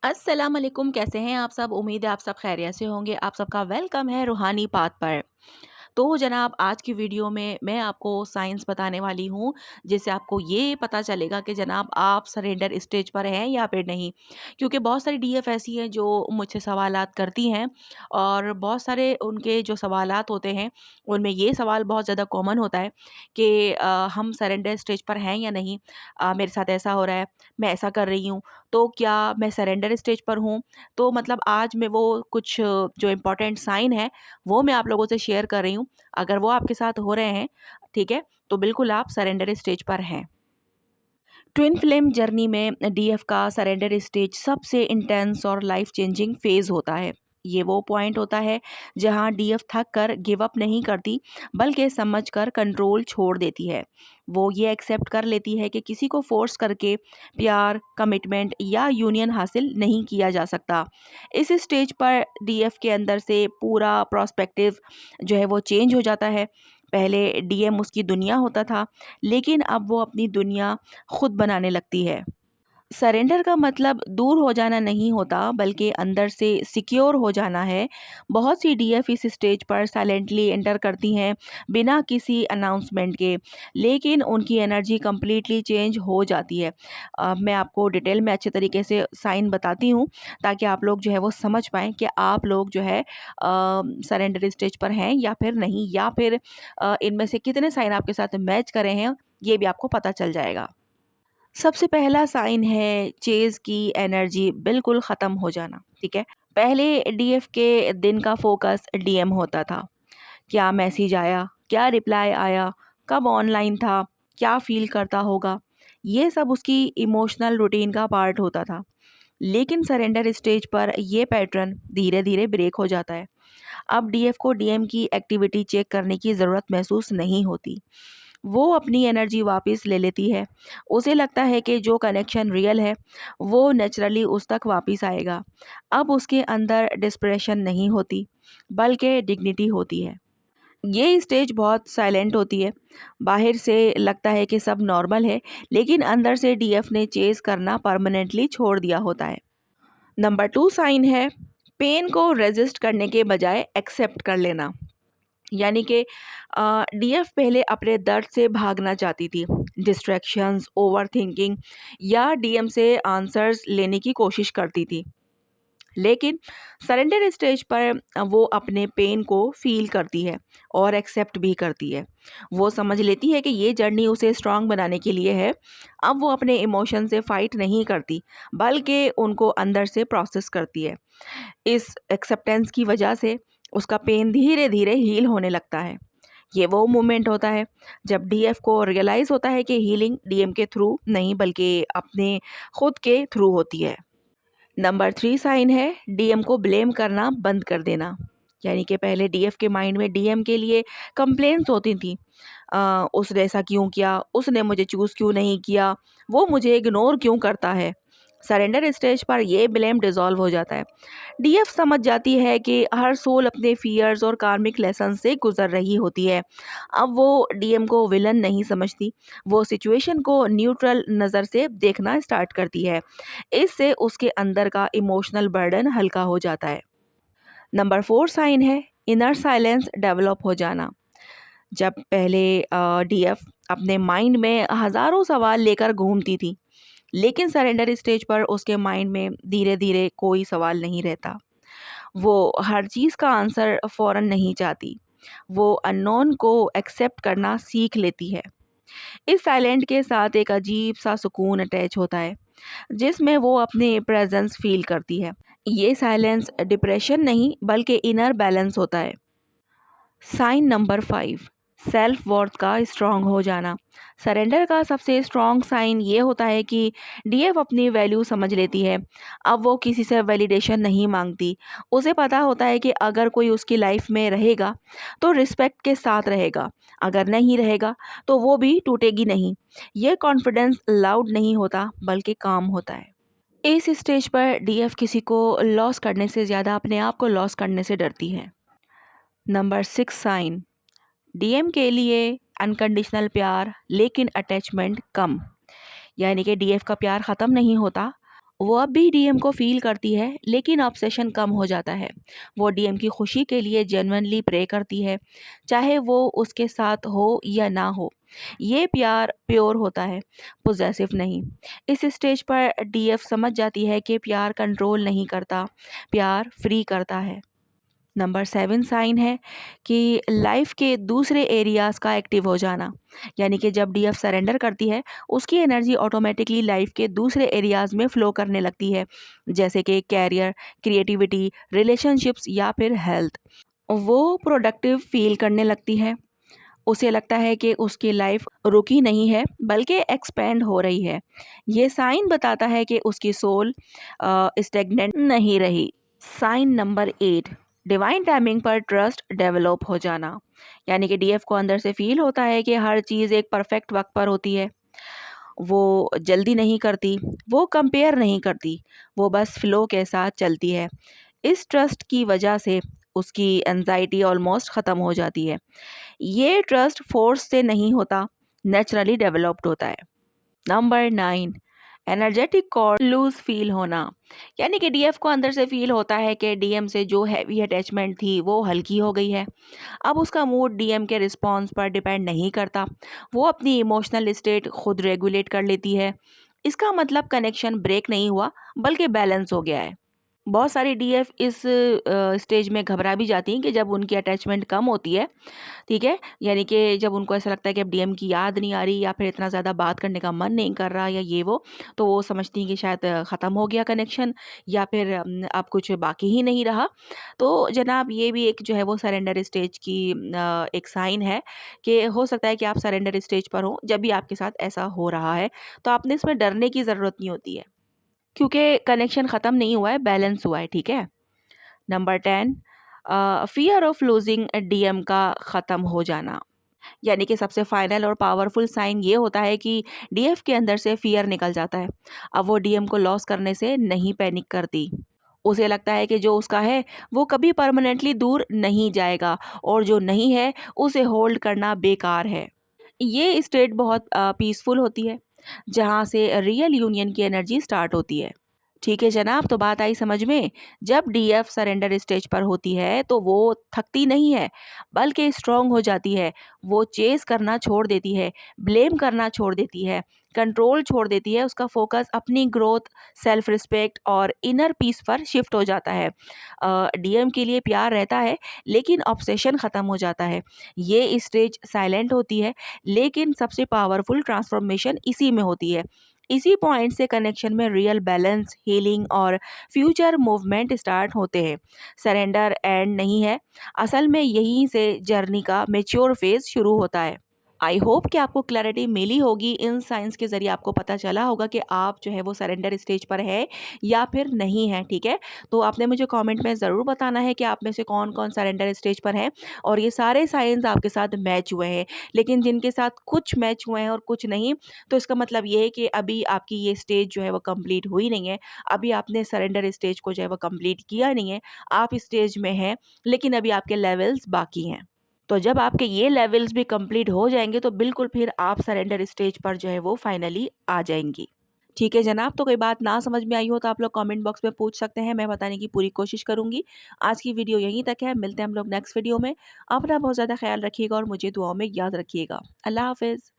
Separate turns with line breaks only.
अस्सलाम वालेकुम, कैसे हैं आप सब? उम्मीद है आप सब खैरियत से होंगे। आप सबका वेलकम है रूहानी पाथ पर। तो जनाब, आज की वीडियो में मैं आपको साइंस बताने वाली हूँ, जिससे आपको ये पता चलेगा कि जनाब आप सरेंडर स्टेज पर हैं या फिर नहीं। क्योंकि बहुत सारी डीएफ ऐसी हैं जो मुझसे सवालात करती हैं, और बहुत सारे उनके जो सवालात होते हैं, उनमें ये सवाल बहुत ज़्यादा कॉमन होता है कि हम सरेंडर स्टेज पर हैं या नहीं। मेरे साथ ऐसा हो रहा है, मैं ऐसा कर रही हूँ, तो क्या मैं सरेंडर स्टेज पर हूँ? तो मतलब आज मैं वो कुछ जो इम्पोर्टेंट साइन है, वो मैं आप लोगों से शेयर कर रही हूँ। अगर वो आपके साथ हो रहे हैं, ठीक है, तो बिल्कुल आप सरेंडर स्टेज पर हैं। ट्विन फ्लेम जर्नी में डीएफ का सरेंडर स्टेज सबसे इंटेंस और लाइफ चेंजिंग फेज होता है। ये वो पॉइंट होता है जहां डीएफ थक कर गिव अप नहीं करती, बल्कि समझकर कंट्रोल छोड़ देती है। वो ये एक्सेप्ट कर लेती है कि किसी को फोर्स करके प्यार, कमिटमेंट या यूनियन हासिल नहीं किया जा सकता। इस स्टेज पर डीएफ के अंदर से पूरा प्रोस्पेक्टिव जो है वो चेंज हो जाता है। पहले डीएम उसकी दुनिया होता था, लेकिन अब वो अपनी दुनिया खुद बनाने लगती है। सरेंडर का मतलब दूर हो जाना नहीं होता, बल्कि अंदर से सिक्योर हो जाना है। बहुत सी डीएफ इस स्टेज पर साइलेंटली एंटर करती हैं, बिना किसी अनाउंसमेंट के, लेकिन उनकी एनर्जी कम्प्लीटली चेंज हो जाती है। मैं आपको डिटेल में अच्छे तरीके से साइन बताती हूँ, ताकि आप लोग जो है वो समझ पाएँ कि आप लोग जो है सरेंडर स्टेज पर हैं या फिर नहीं, या फिर इनमें से कितने साइन आपके साथ मैच करे हैं, ये भी आपको पता चल जाएगा। सबसे पहला साइन है चेज़ की एनर्जी बिल्कुल ख़त्म हो जाना, ठीक है? पहले डीएफ के दिन का फ़ोकस डीएम होता था। क्या मैसेज आया? क्या रिप्लाई आया? कब ऑनलाइन था? क्या फ़ील करता होगा? ये सब उसकी इमोशनल रूटीन का पार्ट होता था। लेकिन सरेंडर स्टेज पर ये पैटर्न धीरे-धीरे ब्रेक हो जाता है। अब डीएफ को डीएम की एक्टिविटी चेक करने की ज़रूरत महसूस नहीं होती। वो अपनी एनर्जी वापस ले लेती है। उसे लगता है कि जो कनेक्शन रियल है, वो नेचुरली उस तक वापस आएगा। अब उसके अंदर डिस्परेशन नहीं होती, बल्कि डिग्निटी होती है। ये स्टेज बहुत साइलेंट होती है। बाहर से लगता है कि सब नॉर्मल है, लेकिन अंदर से डीएफ ने चेज़ करना परमानेंटली छोड़ दिया होता है। नंबर 2 साइन है पेन को रेज़िस्ट करने के बजाय एक्सेप्ट कर लेना। यानी कि डीएफ पहले अपने दर्द से भागना चाहती थी, डिस्ट्रैक्शंस, ओवरथिंकिंग या डीएम से आंसर्स लेने की कोशिश करती थी। लेकिन सरेंडर स्टेज पर वो अपने पेन को फील करती है और एक्सेप्ट भी करती है। वो समझ लेती है कि ये जर्नी उसे स्ट्रांग बनाने के लिए है। अब वो अपने इमोशन से फाइट नहीं करती, बल्कि उनको अंदर से प्रोसेस करती है। इस एक्सेप्टेंस की वजह से उसका पेन धीरे-धीरे हील होने लगता है। ये वो मोमेंट होता है जब डीएफ को रियलाइज़ होता है कि हीलिंग डीएम के थ्रू नहीं, बल्कि अपने खुद के थ्रू होती है। नंबर 3 साइन है डीएम को ब्लेम करना बंद कर देना। यानी कि पहले डीएफ के माइंड में डीएम के लिए कंप्लेंट्स होती थी। उसने ऐसा क्यों किया? उसने मुझे चूज़ क्यों नहीं किया? वो मुझे इग्नोर क्यों करता है? सरेंडर स्टेज पर ये ब्लेम डिसॉल्व हो जाता है। डीएफ समझ जाती है कि हर सोल अपने फियर्स और कार्मिक लेसन से गुजर रही होती है। अब वो डीएम को विलन नहीं समझती, वो सिचुएशन को न्यूट्रल नज़र से देखना स्टार्ट करती है। इससे उसके अंदर का इमोशनल बर्डन हल्का हो जाता है। नंबर 4 साइन है इनर साइलेंस डेवलप हो जाना। जब पहले डीएफ अपने माइंड में हज़ारों सवाल लेकर घूमती थी, लेकिन सरेंडर स्टेज पर उसके माइंड में धीरे-धीरे कोई सवाल नहीं रहता। वो हर चीज़ का आंसर फ़ौरन नहीं चाहती। वो अननोन को एक्सेप्ट करना सीख लेती है। इस साइलेंट के साथ एक अजीब-सा सुकून अटैच होता है, जिसमें वो अपने प्रेज़ेंस फ़ील करती है। ये साइलेंस डिप्रेशन नहीं, बल्कि इनर बैलेंस होता है। साइन नंबर 5 सेल्फ वर्थ का स्ट्रांग हो जाना। सरेंडर का सबसे स्ट्रांग साइन ये होता है कि डीएफ अपनी वैल्यू समझ लेती है। अब वो किसी से वैलिडेशन नहीं मांगती। उसे पता होता है कि अगर कोई उसकी लाइफ में रहेगा तो रिस्पेक्ट के साथ रहेगा, अगर नहीं रहेगा तो वो भी टूटेगी नहीं। ये कॉन्फिडेंस लाउड नहीं होता, बल्कि काम होता है। इस स्टेज पर डीएफ किसी को लॉस करने से ज़्यादा अपने आप को लॉस करने से डरती है। नंबर 6 साइन डीएम के लिए अनकंडीशनल प्यार, लेकिन अटैचमेंट कम। यानी कि डीएफ का प्यार ख़त्म नहीं होता, वो अब भी डीएम को फ़ील करती है, लेकिन ऑब्सेशन कम हो जाता है। वो डीएम की खुशी के लिए जेन्युइनली प्रे करती है, चाहे वो उसके साथ हो या ना हो। ये प्यार प्योर होता है, पॉसेसिव नहीं। इस स्टेज पर डीएफ समझ जाती है कि प्यार कंट्रोल नहीं करता, प्यार फ्री करता है। नंबर 7 साइन है कि लाइफ के दूसरे एरियाज़ का एक्टिव हो जाना। यानी कि जब डीएफ सरेंडर करती है, उसकी एनर्जी ऑटोमेटिकली लाइफ के दूसरे एरियाज़ में फ़्लो करने लगती है, जैसे कि कैरियर, क्रिएटिविटी, रिलेशनशिप्स या फिर हेल्थ। वो प्रोडक्टिव फ़ील करने लगती है। उसे लगता है कि उसकी लाइफ रुकी नहीं है, बल्कि एक्सपेंड हो रही है। ये साइन बताता है कि उसकी सोल स्टेगनेंट नहीं रही। साइन नंबर 8, डिवाइन टाइमिंग पर ट्रस्ट डेवलप हो जाना। यानी कि डीएफ को अंदर से फील होता है कि हर चीज़ एक परफेक्ट वक्त पर होती है। वो जल्दी नहीं करती, वो कंपेयर नहीं करती, वो बस फ्लो के साथ चलती है। इस ट्रस्ट की वजह से उसकी एंजाइटी ऑलमोस्ट ख़त्म हो जाती है। ये ट्रस्ट फोर्स से नहीं होता, नेचुरली डेवलप्ड होता है। Number 9, energetic cord loose feel होना। यानी कि डीएफ को अंदर से फील होता है कि डीएम से जो हैवी अटैचमेंट थी वो हल्की हो गई है। अब उसका मूड डीएम के रिस्पॉन्स पर डिपेंड नहीं करता, वो अपनी इमोशनल स्टेट खुद रेगुलेट कर लेती है। इसका मतलब कनेक्शन ब्रेक नहीं हुआ, बल्कि बैलेंस हो गया है। बहुत सारी डीएफ इस स्टेज में घबरा भी जाती हैं कि जब उनकी अटैचमेंट कम होती है, ठीक है? यानी कि जब उनको ऐसा लगता है कि अब डीएम की याद नहीं आ रही या फिर इतना ज़्यादा बात करने का मन नहीं कर रहा या ये वो, तो वो समझती हैं कि शायद ख़त्म हो गया कनेक्शन या फिर अब कुछ बाकी ही नहीं रहा। तो जनाब ये भी एक जो है वो सरेंडर स्टेज की एक साइन है कि हो सकता है कि आप सरेंडर स्टेज पर हो, जब भी आपके साथ ऐसा हो रहा है, तो आपने इसमें डरने की ज़रूरत नहीं होती है। क्योंकि कनेक्शन ख़त्म नहीं हुआ है, बैलेंस हुआ है, ठीक है? नंबर 10, फ़ियर ऑफ लूज़िंग डीएम का ख़त्म हो जाना। यानी कि सबसे फाइनल और पावरफुल साइन ये होता है कि डीएफ के अंदर से फ़ियर निकल जाता है। अब वो डीएम को लॉस करने से नहीं पैनिक करती। उसे लगता है कि जो उसका है, वो कभी परमानेंटली दूर नहीं जाएगा और जो नहीं है, उसे होल्ड करना बेकार है। ये स्टेट बहुत पीसफुल होती है, जहाँ से रियल यूनियन की एनर्जी स्टार्ट होती है। ठीक है जनाब, तो बात आई समझ में। जब डीएफ सरेंडर स्टेज पर होती है तो वो थकती नहीं है, बल्कि स्ट्रांग हो जाती है। वो चेस करना छोड़ देती है, ब्लेम करना छोड़ देती है, कंट्रोल छोड़ देती है। उसका फोकस अपनी ग्रोथ, सेल्फ रिस्पेक्ट और इनर पीस पर शिफ्ट हो जाता है। डीएम के लिए प्यार रहता है, लेकिन ऑब्सेशन ख़त्म हो जाता है। ये स्टेज साइलेंट होती है, लेकिन सबसे पावरफुल ट्रांसफॉर्मेशन इसी में होती है। इसी पॉइंट से कनेक्शन में रियल बैलेंस, हीलिंग और फ्यूचर मूवमेंट स्टार्ट होते हैं। सरेंडर एंड नहीं है, असल में यहीं से जर्नी का मेच्योर फेज शुरू होता है। आई होप कि आपको क्लैरिटी मिली होगी। इन साइंस के ज़रिए आपको पता चला होगा कि आप जो है वो सरेंडर स्टेज पर है या फिर नहीं है, ठीक है? तो आपने मुझे कमेंट में ज़रूर बताना है कि आप में से कौन-कौन सरेंडर स्टेज पर है और ये सारे साइंस आपके साथ मैच हुए हैं। लेकिन जिनके साथ कुछ मैच हुए हैं और कुछ नहीं, तो इसका मतलब ये है कि अभी आपकी ये स्टेज जो है वो कंप्लीट हुई नहीं है। अभी आपने सरेंडर स्टेज को जो है वो कंप्लीट किया नहीं है। आप स्टेज में हैं, लेकिन अभी आपके लेवल्स बाकी हैं। तो जब आपके ये लेवल्स भी कंप्लीट हो जाएँगे तो बिल्कुल फिर आप सरेंडर स्टेज पर जो है वो फाइनली आ जाएँगी। ठीक है जनाब, तो कोई बात ना समझ में आई हो तो आप लोग कमेंट बॉक्स में पूछ सकते हैं, मैं बताने की पूरी कोशिश करूँगी। आज की वीडियो यहीं तक है, मिलते हैं हम लोग नेक्स्ट वीडियो में। अपना बहुत ज़्यादा ख़्याल रखिएगा और मुझे दुआओं में याद रखिएगा। अल्लाह हाफ़िज़।